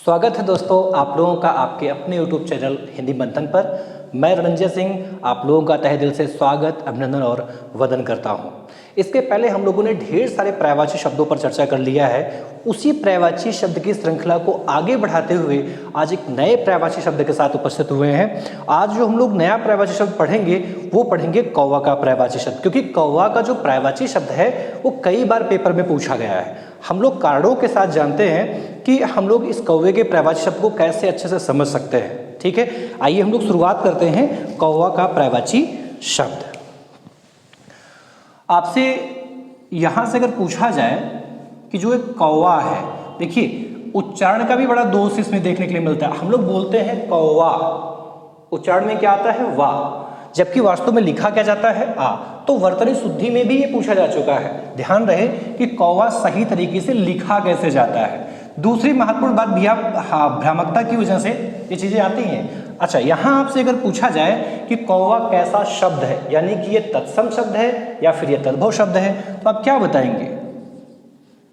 स्वागत है दोस्तों आप लोगों का आपके अपने YouTube चैनल हिंदी मंथन पर। मैं रणंजय सिंह आप लोगों का तहे दिल से स्वागत, अभिनंदन और वंदन करता हूं। इसके पहले हम लोगों ने ढेर सारे पर्यायवाची शब्दों पर चर्चा कर लिया है। उसी पर्यायवाची शब्द की श्रृंखला को आगे बढ़ाते हुए आज एक नए पर्यायवाची शब्द के साथ उपस्थित हुए हैं। आज जो हम लोग नया पर्यायवाची शब्द पढ़ेंगे वो पढ़ेंगे कौवा का पर्यायवाची शब्द, क्योंकि कौवा का जो पर्यायवाची शब्द है वो कई बार पेपर में पूछा गया है। हम लोग कारणों के साथ जानते हैं कि हम लोग इस कौवे के पर्यायवाची शब्द को कैसे अच्छे से समझ सकते हैं। ठीक है, आइए हम लोग शुरुआत करते हैं कौवा का पर्यायवाची शब्द। आपसे यहां से अगर पूछा जाए कि जो एक कौवा है, देखिए उच्चारण का भी बड़ा दोष इसमें देखने के लिए मिलता है। हम लोग बोलते हैं कौवा, उच्चारण में क्या आता है वाह, जबकि वास्तव में लिखा क्या जाता है आ। तो वर्तनी शुद्धि में भी ये पूछा जा चुका है। ध्यान रहे कि कौवा सही तरीके से लिखा कैसे जाता है। दूसरी महत्वपूर्ण बात भी भ्रामकता की वजह से ये चीजें आती हैं। अच्छा, यहां आपसे अगर पूछा जाए कि कौवा कैसा शब्द है, यानी कि ये तत्सम शब्द है या फिर ये तद्भव शब्द है, तो आप क्या बताएंगे?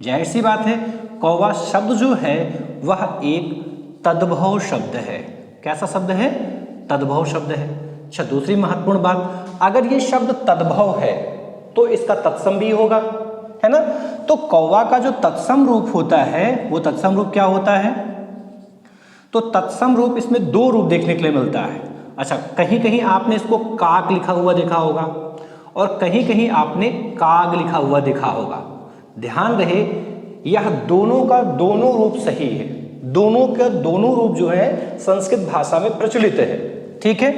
जाहिर सी बात है, कौवा शब्द जो है वह एक तद्भव शब्द है। कैसा शब्द है? तद्भव शब्द है। अच्छा, दूसरी महत्वपूर्ण बात, अगर ये शब्द तद्भव है तो इसका तत्सम भी होगा, है ना। तो कौवा का जो तत्सम रूप होता है वो तत्सम रूप क्या होता है? तो तत्सम रूप इसमें दो रूप देखने के लिए मिलता है। अच्छा, कहीं कहीं आपने इसको काक लिखा हुआ देखा होगा और कहीं कहीं आपने काग लिखा हुआ देखा होगा। ध्यान रहे, यह दोनों का दोनों रूप सही है। दोनों का दोनों रूप जो है संस्कृत भाषा में प्रचलित है। ठीक है,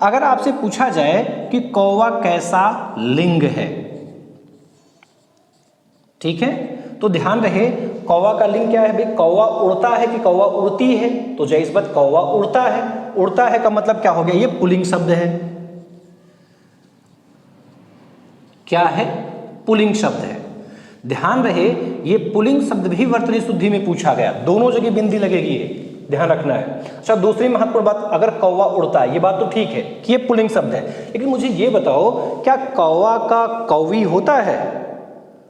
अगर आपसे पूछा जाए कि कौवा कैसा लिंग है, ठीक है, तो ध्यान रहे कौवा का लिंग क्या है भाई? कौवा उड़ता है कि कौवा उड़ती है? तो जाहिर बात कौवा उड़ता है। उड़ता है का मतलब क्या हो गया? ये पुल्लिंग शब्द है। क्या है? पुल्लिंग शब्द है। ध्यान रहे, ये पुल्लिंग शब्द भी वर्तनी शुद्धि में पूछा गया। दोनों जगह बिंदी लगेगी, ध्यान रखना है। अच्छा, दूसरी महत्वपूर्ण बात, अगर कौवा उड़ता है, ये बात तो ठीक है कि ये पुल्लिंग शब्द है, लेकिन मुझे ये बताओ क्या कौवा का कौवी होता है?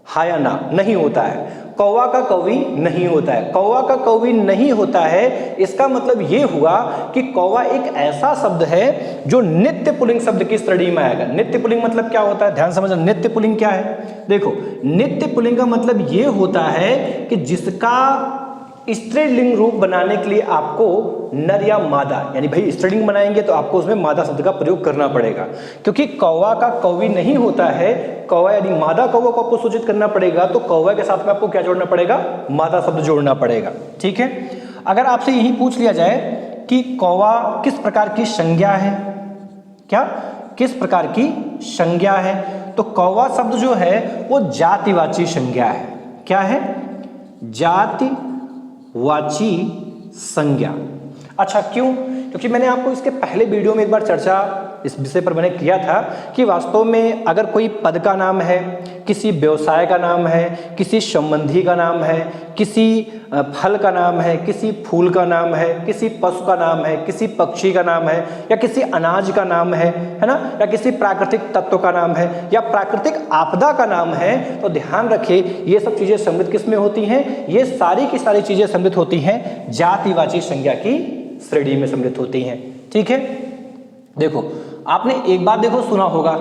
हाँ या ना? नहीं होता है। कौवा का कौवी नहीं होता है। कौवा का कौवी नहीं होता है, इसका मतलब ये हुआ कि कौवा एक ऐसा शब्द है जो नित्य पुल्लिंग शब्द की श्रेणी में आएगा। नित्य पुल्लिंग मतलब क्या होता है? ध्यान समझना, नित्य पुल्लिंग क्या है? देखो, नित्य पुल्लिंग का मतलब ये होता है कि जिसका स्त्रीलिंग रूप बनाने के लिए आपको नर या मादा, यानी भाई स्त्रीलिंग बनाएंगे तो आपको उसमें मादा शब्द का प्रयोग करना पड़ेगा। क्योंकि कौवा का कौवी नहीं होता है, कौवा यानी मादा कौवा को आपको सूचित करना पड़ेगा, तो कौवा के साथ में आपको क्या जोड़ना पड़ेगा? मादा शब्द जोड़ना पड़ेगा। ठीक है, अगर आपसे यही पूछ लिया जाए कि कौवा किस प्रकार की संज्ञा है, क्या किस प्रकार की संज्ञा है, तो कौवा शब्द जो है वो जातिवाची संज्ञा है। क्या है? जाति वाची संज्ञा। अच्छा, क्यों? क्योंकि मैंने आपको इसके पहले वीडियो में एक बार चर्चा इस विषय पर मैंने किया था कि वास्तव में अगर कोई पद का नाम है, किसी व्यवसाय का नाम है, किसी संबंधी का नाम है, किसी फल का नाम है, किसी फूल का नाम है, किसी पशु का नाम है, किसी पक्षी का नाम है, या किसी अनाज का नाम है ना, या किसी प्राकृतिक तत्व का नाम है, या प्राकृतिक आपदा का नाम है, तो ध्यान रखिए ये सब चीजें सम्मिलित किस में होती हैं? ये सारी की सारी चीजें सम्मिलित होती हैं जातिवाची संज्ञा की श्रेणी में सम्मिलित होती हैं। ठीक है, देखो आपने एक बात देखो सुना होगा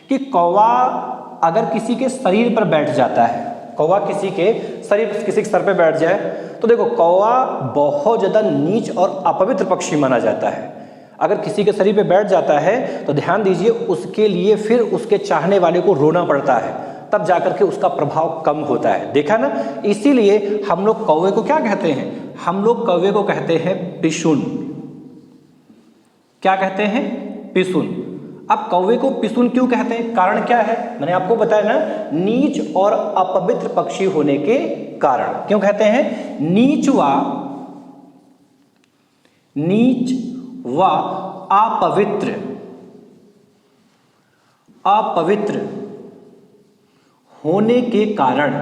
कि कौवा अगर किसी के शरीर पर बैठ जाता है, कौवा किसी के सर पे बैठ जाए, तो देखो कौवा बहुत ज्यादा नीच और अपवित्र पक्षी माना जाता है। अगर किसी के शरीर पे बैठ जाता है तो ध्यान दीजिए उसके लिए फिर उसके चाहने वाले को रोना पड़ता है, तब जाकर के उसका प्रभाव कम होता है। देखा ना, इसीलिए हम लोग कौवे को क्या कहते हैं? हम लोग कौवे को कहते हैं पिशुन। क्या कहते हैं? पिशुन। अब कौवे को पिशुन क्यों कहते हैं? कारण क्या है? मैंने आपको बताया ना, नीच और अपवित्र पक्षी होने के कारण। क्यों कहते हैं? नीच व अपवित्र होने के कारण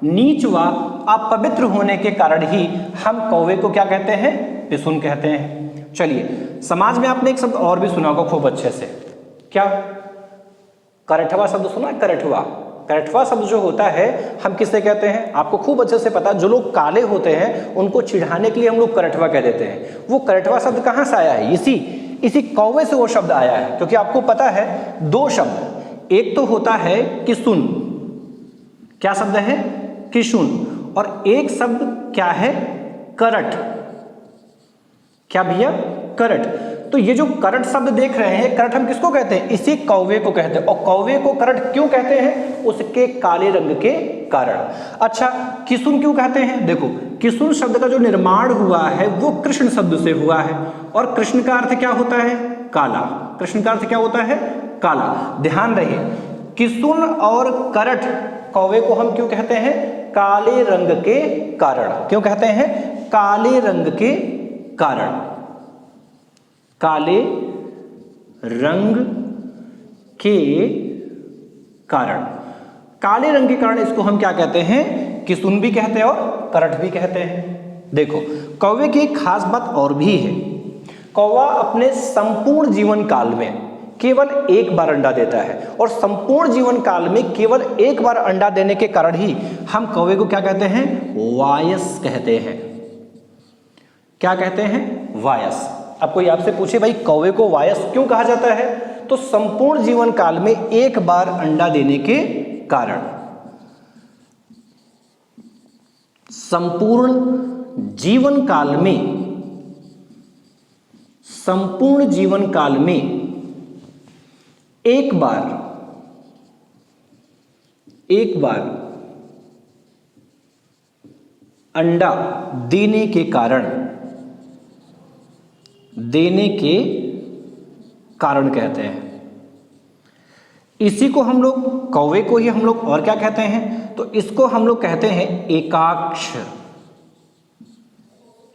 नीच व अपवित्र होने के कारण ही हम कौवे को क्या कहते हैं? पिशुन कहते हैं। चलिए, समाज में आपने एक शब्द और भी सुना होगा खूब अच्छे से, क्या? करठवा शब्द सुना है? करठवा, करठवा शब्द जो होता है हम किसे कहते हैं, आपको खूब अच्छे से पता, जो लोग काले होते हैं उनको चिढ़ाने के लिए हम लोग करठवा कह देते हैं। वो करठवा शब्द कहाँ से आया है, इसी कौवे से वो शब्द आया है। क्योंकि आपको पता है दो शब्द, एक तो होता है किसुन, क्या शब्द है, किशुन, और एक शब्द क्या है, करट। क्या भैया, करट। तो ये जो करट शब्द देख रहे हैं, करट हम किसको कहते हैं, इसी कौवे को कहते हैं। और कौवे को करट क्यों कहते हैं, उसके काले रंग के कारण। अच्छा, किसुन क्यों कहते हैं, देखो किसुन शब्द का जो निर्माण हुआ है वो कृष्ण शब्द से हुआ है, और कृष्ण का अर्थ क्या होता है, काला। कृष्ण का अर्थ क्या होता है, काला। ध्यान रहे, किसुन और करट कौवे को हम क्यों कहते हैं, काले रंग के कारण। क्यों कहते हैं, काले रंग के कारण, काले रंग के कारण। काले रंग के कारण इसको हम क्या कहते हैं, किसुन भी कहते हैं और करट भी कहते हैं। देखो कौवे की एक खास बात और भी है, कौवा अपने संपूर्ण जीवन काल में केवल एक बार अंडा देता है, और संपूर्ण जीवन काल में केवल एक बार अंडा देने के कारण ही हम कौवे को क्या कहते हैं, वायस कहते हैं। क्या कहते हैं, वायस। अब कोई आपसे पूछे भाई कौवे को वायस क्यों कहा जाता है, तो संपूर्ण जीवन काल में एक बार अंडा देने के कारण। संपूर्ण जीवन काल में, संपूर्ण जीवन काल में एक बार अंडा देने के कारण कहते हैं। इसी को हम लोग, कौवे को ही हम लोग और क्या कहते हैं, तो इसको हम लोग कहते हैं एकाक्ष।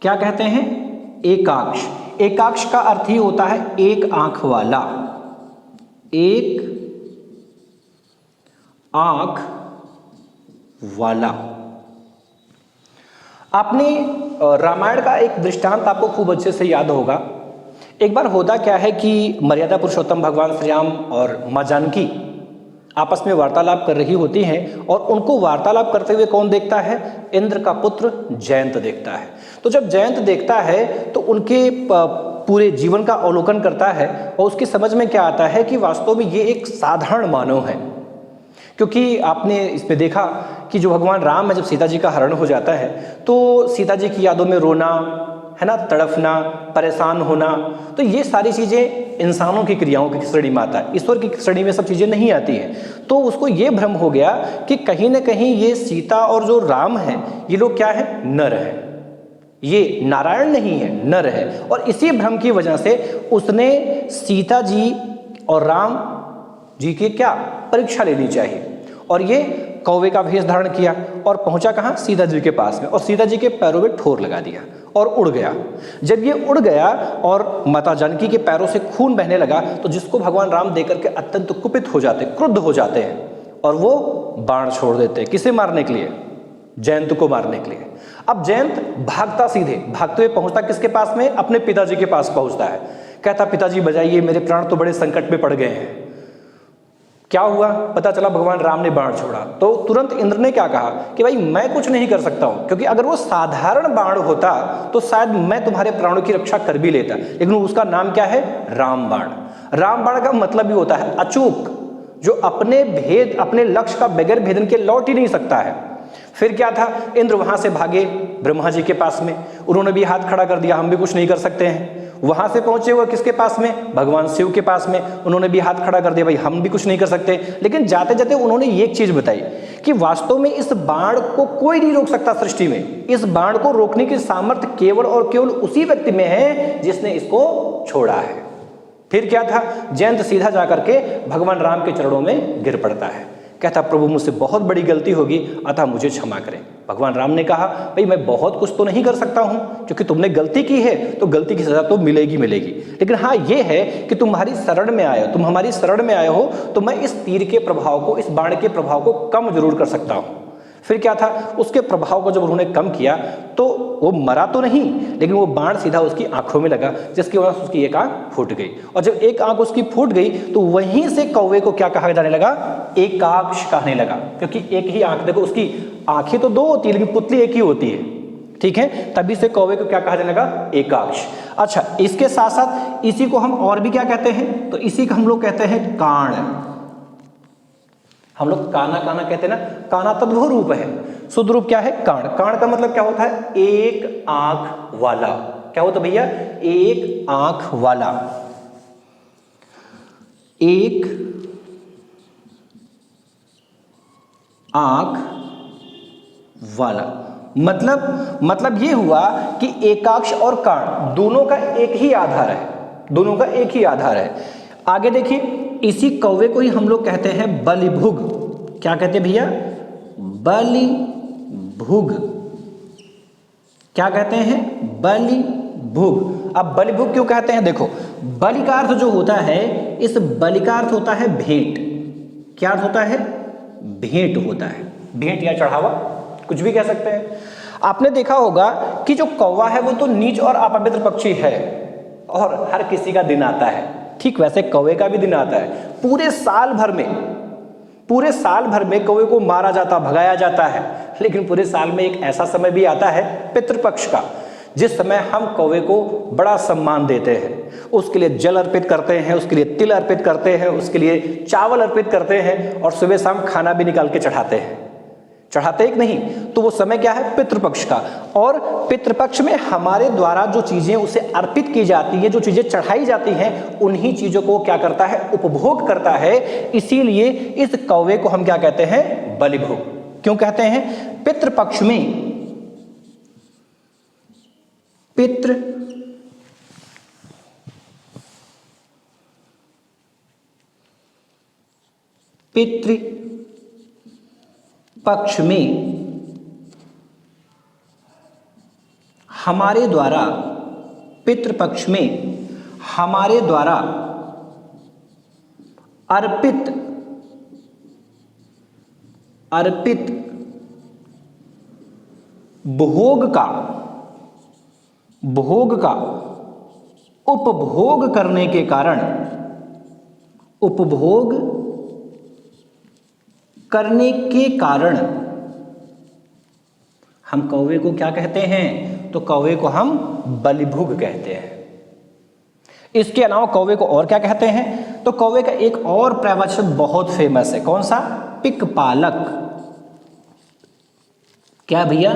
क्या कहते हैं, एकाक्ष। एकाक्ष का अर्थ ही होता है एक आंख वाला, एक आंख वाला। आपने रामायण का एक दृष्टांत आपको खूब अच्छे से याद होगा। एक बार होता क्या है कि मर्यादा पुरुषोत्तम भगवान श्री राम और मां जानकी आपस में वार्तालाप कर रही होती हैं, और उनको वार्तालाप करते हुए कौन देखता है, इंद्र का पुत्र जयंत देखता है। तो जब जयंत देखता है तो उनके पूरे जीवन का अवलोकन करता है, और उसकी समझ में क्या आता है कि वास्तव में ये एक साधारण मानव है। क्योंकि आपने इसमें देखा कि जो भगवान राम में जब सीता जी का हरण हो जाता है तो सीता जी की यादों में रोना है ना, तड़फना, परेशान होना, तो ये सारी चीज़ें इंसानों की क्रियाओं की श्रेणी में आता है, ईश्वर की श्रेणी में सब चीज़ें नहीं आती हैं। तो उसको ये भ्रम हो गया कि कहीं ना कहीं ये सीता और जो राम है ये लोग क्या है, नर है, ये नारायण नहीं है, नर है। और इसी भ्रम की वजह से उसने सीता जी और राम जी की क्या परीक्षा लेनी चाहिए, और ये कौवे का भेष धारण किया और पहुंचा कहाँ, सीता जी के पास में, और सीता जी के पैरों में ठोर लगा दिया और उड़ गया। जब ये उड़ गया और माता जानकी के पैरों से खून बहने लगा, तो जिसको भगवान राम देकर के अत्यंत कुपित हो जाते, क्रुद्ध हो जाते हैं, और वो बाण छोड़ देते हैं। किसे मारने के लिए, जयंत को मारने के लिए। अब जयंत भागता, सीधे भागते हुए पहुंचता किसके पास में, अपने पिताजी के पास पहुंचता है। कहता पिताजी बजाइए, मेरे प्राण तो बड़े संकट में पड़ गए हैं। क्या हुआ, पता चला भगवान राम ने बाण छोड़ा। तो तुरंत इंद्र ने क्या कहा कि भाई मैं कुछ नहीं कर सकता हूं, क्योंकि अगर वो साधारण बाण होता तो शायद मैं तुम्हारे प्राणों की रक्षा कर भी लेता, लेकिन उसका नाम क्या है, राम बाण। राम बाण का मतलब भी होता है अचूक, जो अपने लक्ष्य का बगैर भेदन के लौट ही नहीं सकता है। फिर क्या था, इंद्र वहां से भागे ब्रह्मा जी के पास में, उन्होंने भी हाथ खड़ा कर दिया, हम भी कुछ नहीं कर सकते हैं। वहां से पहुंचे हुए किसके पास में, भगवान शिव के पास में, उन्होंने भी हाथ खड़ा कर दिया, भाई हम भी कुछ नहीं कर सकते। लेकिन जाते जाते उन्होंने एक चीज बताई कि वास्तव में इस बाण को कोई नहीं रोक सकता सृष्टि में। इस बाण को रोकने की सामर्थ्य केवल और केवल उसी व्यक्ति में है जिसने इसको छोड़ा है। फिर क्या था, जयंत सीधा जाकर के भगवान राम के चरणों में गिर पड़ता है, कहता प्रभु मुझसे बहुत बड़ी गलती होगी, अतः मुझे क्षमा करें। भगवान राम ने कहा भाई मैं बहुत कुछ तो नहीं कर सकता हूं, क्योंकि तुमने गलती की है तो गलती की सजा तो मिलेगी, लेकिन हाँ ये है कि तुम्हारी शरण में आए हो, तुम हमारी शरण में आए हो, तो मैं इस तीर के प्रभाव को, इस बाण के प्रभाव को कम जरूर कर सकता हूं। फिर क्या था, उसके प्रभाव को जब उन्होंने कम किया तो वो मरा तो नहीं, लेकिन वो बाण सीधा उसकी आंखों में लगा, जिसकी वजह से उसकी एक आंख फूट गई। और जब एक आंख उसकी फूट गई तो वहीं से कौवे को क्या कहा जाने लगा, एकाक्ष कहने लगा, क्योंकि एक ही आंख, देखो उसकी आंखें तो दो होती है लेकिन पुतली एक ही होती है, ठीक है, तभी से कौवे को क्या कहा जाने लगा, एकाक्ष। अच्छा, इसके साथ साथ इसी को हम और भी क्या कहते हैं, तो इसी को हम लोग कहते हैं काण। हम लोग काना काना कहते हैं ना, काना तद्भव रूप है, शुद्ध रूप क्या है, काण। काण का मतलब क्या होता है, एक आंख वाला। क्या होता भैया, एक आंख वाला, एक आंख वाला। मतलब ये हुआ कि एकाक्ष और काण दोनों का एक ही आधार है, दोनों का एक ही आधार है। आगे देखिए, इसी कौवे को ही हम लोग कहते हैं बलिभुग। क्या कहते हैं भैया, बलिभुग। क्या कहते हैं, बलिभुग। अब बलिभुग क्यों कहते हैं, देखो बलि का अर्थ जो होता है, इस बलि का अर्थ होता है भेंट। क्या अर्थ होता है, भेंट होता है, भेंट या चढ़ावा, कुछ भी कह सकते हैं। आपने देखा होगा कि जो कौवा है वो तो नीच और अपवित्र पक्षी है और हर किसी का दिन आता है, ठीक वैसे कौवे का भी दिन आता है। पूरे साल भर में कौवे को मारा जाता, भगाया जाता है, लेकिन पूरे साल में एक ऐसा समय भी आता है पितृपक्ष का, जिस समय हम कौवे को बड़ा सम्मान देते हैं, उसके लिए जल अर्पित करते हैं, उसके लिए तिल अर्पित करते हैं, उसके लिए चावल अर्पित करते हैं और सुबह शाम खाना भी निकाल के चढ़ाते हैं। चढ़ाते एक नहीं, तो वो समय क्या है, पितृपक्ष का। और पितृपक्ष में हमारे द्वारा जो चीजें उसे अर्पित की जाती है, जो चीजें चढ़ाई जाती हैं, उन्हीं चीजों को क्या करता है, उपभोग करता है। इसीलिए इस कौवे को हम क्या कहते हैं, बलिभोग। क्यों कहते हैं, पितृपक्ष में पितृपक्ष में हमारे द्वारा, पितृपक्ष में हमारे द्वारा अर्पित भोग का उपभोग करने के कारण, हम कौवे को क्या कहते हैं, तो कौवे को हम बलिभुग कहते हैं। इसके अलावा कौवे को और क्या कहते हैं, तो कौवे का एक और प्रवचन बहुत फेमस है, कौन सा, पिकपालक। क्या भैया,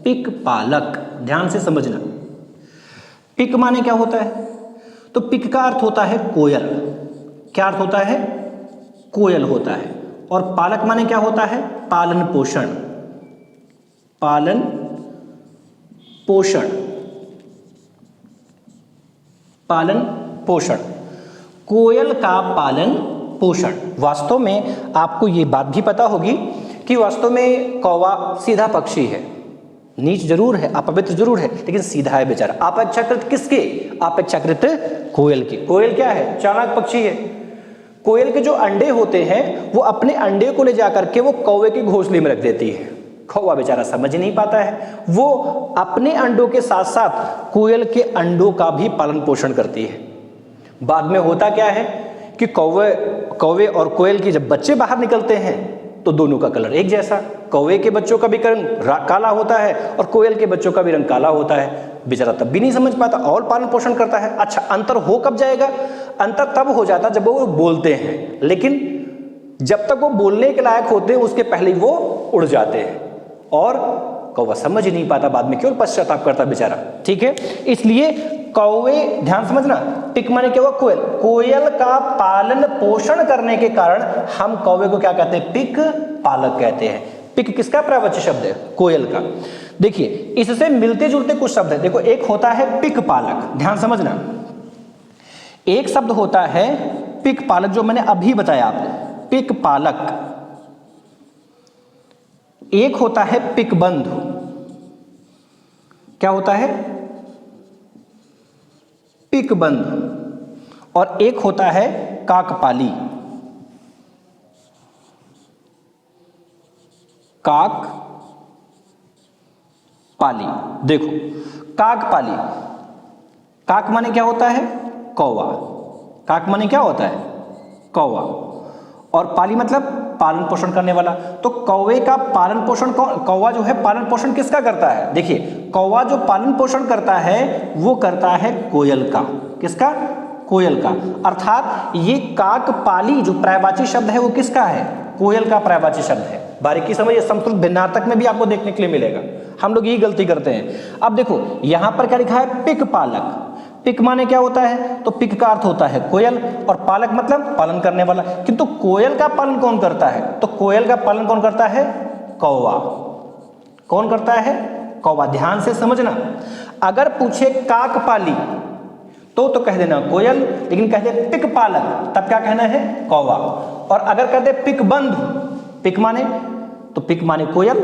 पिकपालक। ध्यान से समझना, पिक माने क्या होता है, तो पिक का अर्थ होता है कोयल। क्या अर्थ होता है, कोयल होता है। और पालक माने क्या होता है, पालन पोषण, पालन पोषण, पालन पोषण, कोयल का पालन पोषण। वास्तव में आपको ये बात भी पता होगी कि वास्तव में कौवा सीधा पक्षी है, नीच जरूर है, अपवित्र जरूर है, लेकिन सीधा है बेचारा। अपेक्षाकृत किसके, अपेक्षाकृत कोयल के। कोयल क्या है, चालाक पक्षी है। कोयल के जो अंडे होते हैं वो अपने अंडे को ले जाकर के वो कौवे की घोंसले में रख देती है। कौवा बेचारा समझ नहीं पाता है, वो अपने अंडों के साथ साथ कोयल के अंडों का भी पालन पोषण करती है। बाद में होता क्या है कि कौवे और कोयल के जब बच्चे बाहर निकलते हैं तो दोनों का कलर एक जैसा, कौवे के बच्चों का भी रंग काला होता है और कोयल के बच्चों का भी रंग काला होता है। बेचारा तब भी नहीं समझ पाता और पालन पोषण करता है। अच्छा, अंतर हो कब जाएगा, अंतर तब हो जाता जब वो बोलते हैं, लेकिन जब तक वो बोलने के लायक होते हैं उसके पहले वो उड़ जाते हैं और कौवा समझ ही नहीं पाता, बाद में क्यों पश्चाताप करता बेचारा। ठीक है, इसलिए कौवे, ध्यान समझना, पिक माने क्या हुआ, कोयल। कोयल का पालन पोषण करने के कारण हम कौवे को क्या कहते हैं, पिक पालक कहते हैं। पिक किसका प्रवाची शब्द है, कोयल का। देखिए इससे मिलते जुलते कुछ शब्द है। देखो, एक होता है पिक पालक, ध्यान समझना, एक शब्द होता है पिक पालक जो मैंने अभी बताया आपको, पिक पालक। एक होता है पिक बंधु। क्या होता है, पिक बंधु। और एक होता है काकपाली। काक पाली। देखो काक पाली, काक माने क्या होता है? कौवा। काक माने क्या होता है? कौवा। और पाली मतलब पालन पोषण करने वाला। तो कौवे का पालन पोषण, कौवा जो है पालन पोषण किसका करता है? देखिए कौवा जो पालन पोषण करता है वो करता है कोयल का। किसका? कोयल का। अर्थात ये काक पाली जो पर्यायवाची शब्द है वो किसका है? कोयल का पर्यायवाची शब्द है। बारीकी समझिए, संस्कृत भिन्नार्थक में भी आपको देखने के लिए मिलेगा। हम लोग यही गलती करते हैं। अब देखो यहां पर क्या लिखा है? पिक पालक। पिक माने क्या होता है? तो पिक का अर्थ होता है कोयल और पालक मतलब पालन करने वाला। किंतु कोयल का पालन कौन करता है? तो कोयल का पालन कौन करता है? कौवा। कौन करता है? कौवा। ध्यान से समझना, अगर पूछे काक पाली तो कह देना कोयल, लेकिन कह दे पिक पालक तब क्या कहना है? कौवा। और अगर कह दे पिक बंधु, पिक माने तो पिक माने कोयल,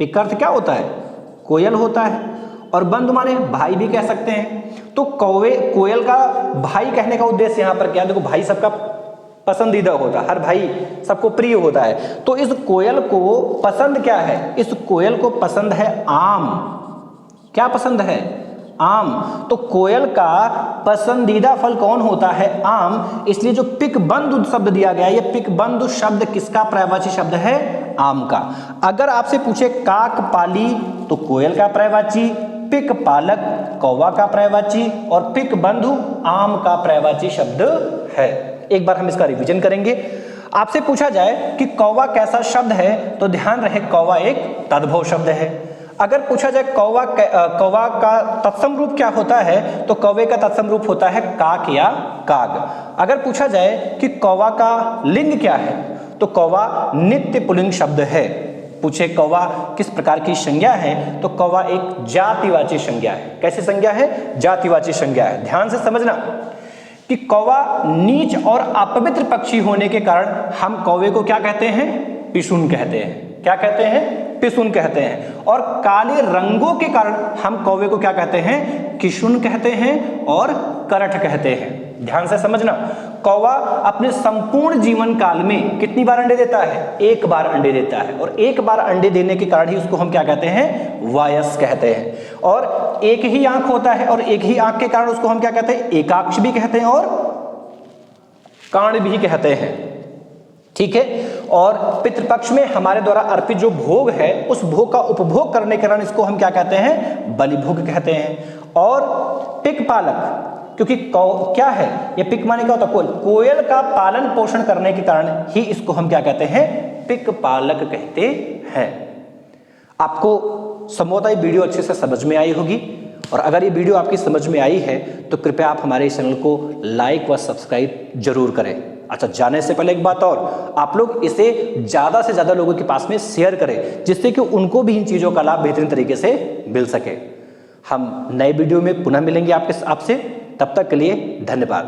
पिक का अर्थ क्या होता है? कोयल होता है। और बंधु माने भाई भी कह सकते हैं। तो कौवे कोयल का भाई कहने का उद्देश्य यहां पर क्या है? देखो भाई सबका पसंदीदा होता है, हर भाई सबको प्रिय होता है। तो इस कोयल को पसंद क्या है? इस कोयल को पसंद है आम। क्या पसंद है? आम। तो कोयल का पसंदीदा फल कौन होता है? आम। इसलिए जो पिक बंधु शब्द दिया गया है, ये पिक बंधु शब्द किसका पर्यायवाची शब्द है? आम का। अगर आपसे पूछे काक पाली तो कोयल का पर्यायवाची, पिक पालक कौवा का पर्यायवाची और पिक बंधु आम का पर्यायवाची शब्द है। एक बार हम इसका रिवीजन करेंगे। आपसे पूछा जाए कि कौवा कैसा शब्द है तो ध्यान रहे कौवा एक तद्भव शब्द है। अगर पूछा जाए कौवा का तत्सम रूप क्या होता है तो कौवे का तत्सम रूप होता है काक या काग। अगर पूछा जाए कि कौवा का लिंग क्या है तो कौवा नित्य पुल्लिंग शब्द है। पूछे कौवा किस प्रकार की संज्ञा है तो कौवा एक जातिवाची संज्ञा है। कैसी संज्ञा है? जातिवाची संज्ञा है। ध्यान से समझना कि कौवा नीच और अपवित्र पक्षी होने के कारण हम कौवे को क्या कहते हैं? पिशुन कहते हैं। क्या कहते हैं? पिशुन कहते हैं। और काले रंगों के कारण हम कौवे को क्या कहते हैं? किशुन कहते हैं और करठ कहते हैं। ध्यान से समझना, कौवा अपने संपूर्ण जीवन काल में कितनी बार अंडे देता है? एक बार अंडे देता है। और एक बार अंडे देने के कारण ही उसको हम क्या कहते हैं? वायस कहते हैं। और एक ही आंख होता है और एक ही आंख के कारण उसको हम क्या कहते हैं? एकाक्ष भी कहते हैं और कांड भी कहते हैं। ठीक है। और पितृपक्ष में हमारे द्वारा अर्पित जो भोग है उस भोग का उपभोग करने के कारण इसको हम क्या कहते हैं? बलि भोग कहते हैं। और पिक पालक, क्योंकि क्या है ये? पिक माने क्या होता है? कोयल का पालन पोषण करने के कारण ही इसको हम क्या कहते हैं? पिक पालक कहते हैं। आपको संभवतः ये वीडियो अच्छे से समझ में आई होगी। और अगर ये वीडियो आपकी समझ में आई है तो कृपया आप हमारे इस चैनल को लाइक व सब्सक्राइब जरूर करें। अच्छा, जाने से पहले एक बात और, आप लोग इसे ज़्यादा से ज़्यादा लोगों के पास में शेयर करें जिससे कि उनको भी इन चीज़ों का लाभ बेहतरीन तरीके से मिल सके। हम नए वीडियो में पुनः मिलेंगे आपसे। तब तक के लिए धन्यवाद।